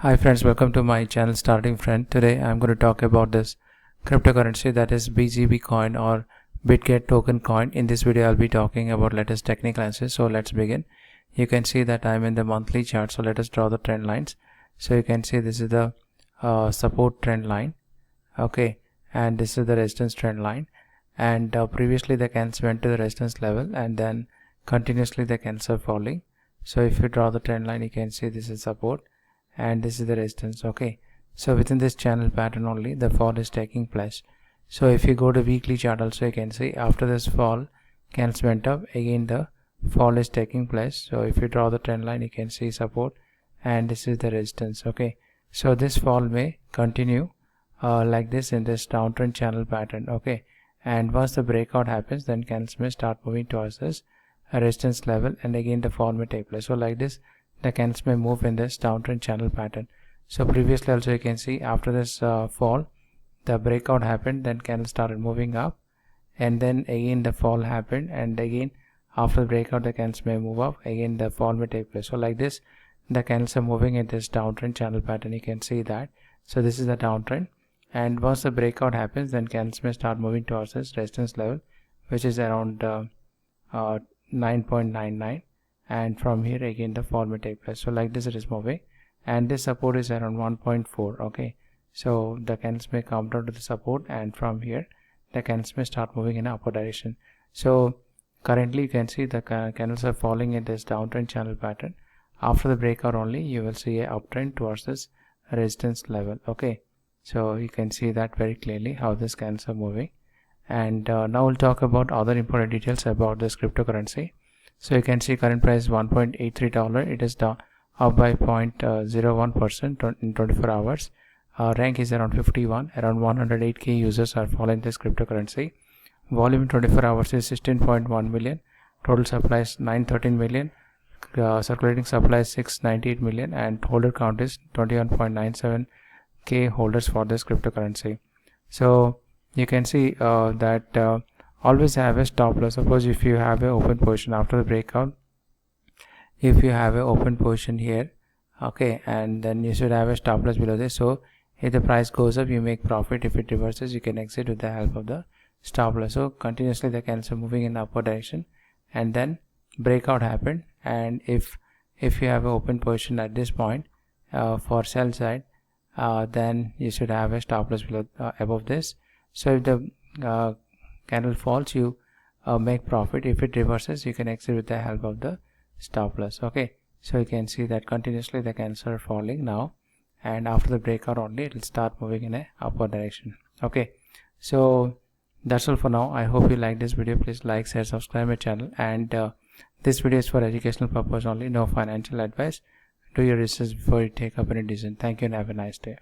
Hi friends, welcome to my channel Starting Friend. Today I'm going to talk about this cryptocurrency, that is BGB Coin or Bitget token coin. In this video I'll be talking about latest technical analysis. So let's begin. You can see that I'm in the monthly chart. So let us draw the trend lines. So you can see this is the support trend line, okay, and this is the resistance trend line. And previously the candles went to the resistance level and then continuously the candles are falling. So if you draw the trend line, you can see this is support and this is the resistance, okay. So within this channel pattern only the fall is taking place. So if you go to weekly chart also, you can see after this fall candles went up, again the fall is taking place. So if you draw the trend line, you can see support and this is the resistance, okay. So this fall may continue like this in this downtrend channel pattern, okay. And once the breakout happens, then candles may start moving towards this resistance level and again the fall may take place. So like this the candles may move in this downtrend channel pattern. So previously also you can see after this fall the breakout happened, then candle started moving up and then again the fall happened, and again after the breakout the candles may move up, again the fall may take place. So like this the candles are moving in this downtrend channel pattern, you can see that. So this is the downtrend, and once the breakout happens then candles may start moving towards this resistance level, which is around 9.99, and from here again the fall may take place. So like this it is moving, and this support is around 1.4, okay. So the candles may come down to the support, and from here the candles may start moving in upward direction. So currently you can see the candles are falling in this downtrend channel pattern. After the breakout only you will see a uptrend towards this resistance level, okay. So you can see that very clearly how this candles are moving. And now we'll talk about other important details about this cryptocurrency. So you can see current price $1.83. It is down up by 0.01% in 24 hours. Rank is around 51. Around 108k users are following this cryptocurrency. Volume in 24 hours is 16.1 million. Total supply is 913 million. Circulating supply is 698 million, and holder count is 21.97k holders for this cryptocurrency. So you can see that always have a stop loss. Suppose if you have an open position after the breakout, if you have an open position here, okay, and then you should have a stop loss below this. So if the price goes up you make profit, if it reverses you can exit with the help of the stop loss. So continuously the candles are moving in upward direction, and then breakout happened, and if you have an open position at this point for sell side, then you should have a stop loss below above this. So if the candle falls you make profit, if it reverses you can exit with the help of the stop loss, okay. So you can see that continuously the candles are falling now, and after the breakout only it will start moving in a upward direction, okay. So that's all for now. I hope you like this video. Please like, share, subscribe my channel, and this video is for educational purpose only, no financial advice. Do your research before you take up any decision. Thank you and have a nice day.